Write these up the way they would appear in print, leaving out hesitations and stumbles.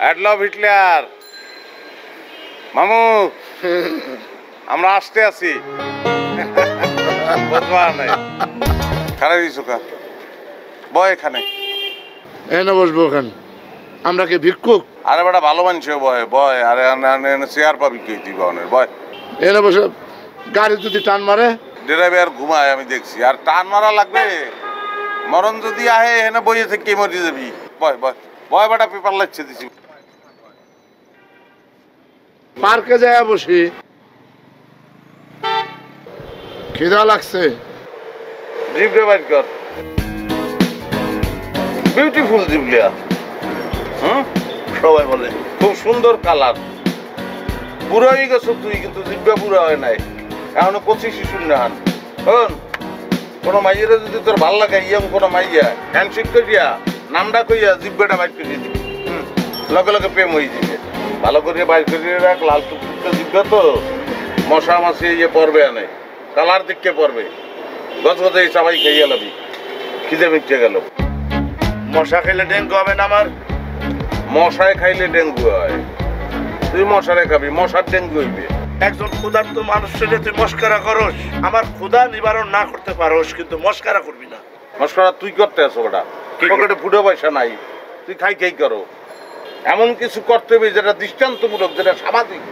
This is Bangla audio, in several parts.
অ্যাডলফ হিটলার মামু আমরা আসতে আছি বুঝবা নাই খারাপ দিছো কা বয় এখানে এনে বসবো ওখানে আমরা কি ভিক্ষুক? আরে বেটা ভালো মানুষ বয় বয় আরে চেয়ার পাবি কে তুই বনের বয় এনে বসে গাড়ি যদি টান মারে ড্রাইভার ঘুমায় আমি দেখছি আর টান মারা লাগবে মরণ যদি আহে এনে বইয়ে থেকে মরে যাবি বয় বয় বয় বেটা পেপার লাগছে দিছি পার্কে যায় বসি খিদা লাগছে জিভে বাইর কর বিউটিফুল জিভলিয়া সবাই বলে খুব সুন্দর কালার বুড়ো হয়ে গেছো তুই কিন্তু জিভা বুড়ো হয় নাই এখনো কচি শিশুর নাহান হন কোনো মাইয়েরা যদি তোর ভাল লাগে ইয়ং কোনো মাইয়া হ্যান্ডশেক করিয়া নামটা কইয়া জিভ্বাটা বাইর করিয়ে দিবি লগে লগে প্রেম হয়ে যাবে ভালো করে বাইর করিয়ে রাখ লাল টুকটুকটা জিভা তো মশা মাছি ইয়ে পড়বে আনে কালার দিককে পড়বে গছ গছে সবাই খাইয়া লাবি খিদে মিটে গেল মশা খেলে ডেঙ্গু হবে না আমার? মশায় খাইলে ডেঙ্গু হয় তুই মশারে খাবি মশার ডেঙ্গু হইবে একজন ক্ষুধার্ত মানুষের তুই মস্কারা করস, আমার ক্ষুধা নিবারণ না করতে পারোস কিন্তু মস্কারা করবি না। মশকরা তুই করতে আসো ওটা পকেটে ফুটে পয়সা নাই তুই খাই করো এমন কিছু করতে হবে যেটা দৃষ্টান্তমূলক যেটা সামাজিক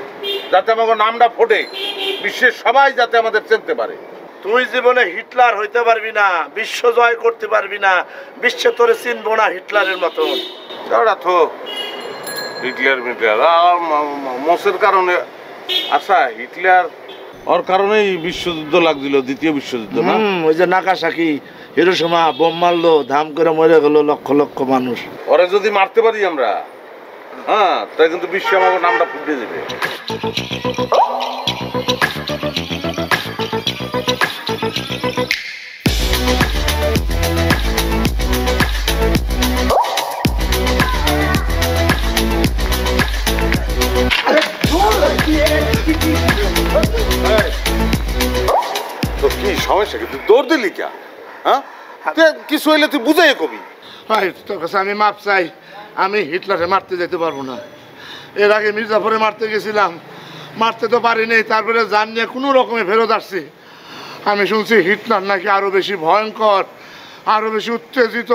যাতে আমাকে নামটা ফোটে বিশ্বের সবাই যাতে আমাদের চিনতে পারে। তুই জীবনে হিটলার হইতে পারবি না, বিশ্ব জয় করতে পারবি না, বিশ্বে তোরে চিনবো না হিটলারের মতন। ওটা তো হিটলার মিটলার মসের কারণে আচ্ছা হিটলার ওর কারণেই বিশ্বযুদ্ধ লাগছিল দ্বিতীয় বিশ্বযুদ্ধ না? ওই যে নাগাসাকি হিরোশিমা বোম মারলো ধাম করে মরে গেল লক্ষ লক্ষ মানুষ। ওরে যদি মারতে পারি আমরা হ্যাঁ তাই কিন্তু বিশ্বে আমাকে নামটা ফুটে দেবে। তো কি সমস্যা কি তুই দৌড় দিলি কে? হ্যাঁ কিছু হইলে তুই বুঝাই কবি। তোর কাছে আমি মাপ চাই, আমি হিটলারে মারতে যেতে পারবো না। এর আগে মির্জাফরে মারতে গেছিলাম, মারতে তো পারিনি, তারপরে জান নিয়ে কোনো রকমে ফেরত আসছি। আমি শুনছি হিটলার নাকি আরো বেশি ভয়ঙ্কর, আরো বেশি উত্তেজিত,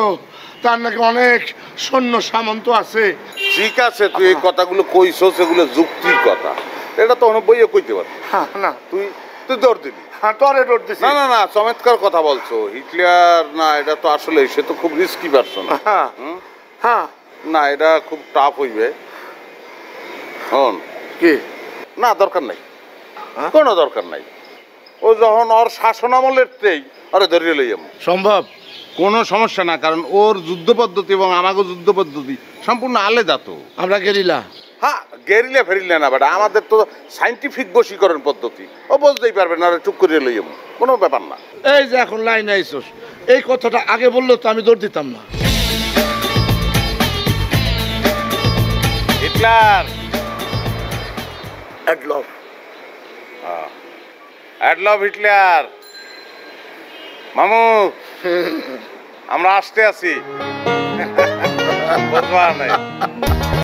তার নাকি অনেক সৈন্য সামন্ত আছে। ঠিক আছে তুই এই কথাগুলো কইছো সেগুলো যুক্তির কথা, এটা তো অনেক বইয়ে কইতে পারবি। না তুই তুই দৌড় দিবি। হ্যাঁ টরে দৌড় দিছি। না না না চমৎকার কথা বলছো। হিটলার না এটা তো আসলে সে তো খুব রিস্কি পারসন। হ্যাঁ হ্যাঁ না এটা খুব টাফ হইবে। হন কি না দরকার নাই, কোনো দরকার নাই। ও যখন ওর শাসন আমলেরতেই আরে ধরিয়ে লই যাবো সম্ভব কোনো সমস্যা না, কারণ ওর যুদ্ধ পদ্ধতি এবং আমাকে যুদ্ধ পদ্ধতি সম্পূর্ণ আলাদা। তো আমরা গেরিলা। হ্যাঁ গেরিলে ফেরিলে না বেটা, আমাদের তো সাইন্টিফিক বশীকরণ পদ্ধতি, ও বুঝতেই পারবে না, চুপ করিয়ে লই যাবো, কোনো ব্যাপার না। এই যে এখন লাইন আইসোস, এই কথাটা আগে বললো তো আমি দৌড় দিতাম না। হিটলার অ্যাডলফ অ্যাডলফ হিটলার মামু আমরা আসতে আছি বুঝবা নাই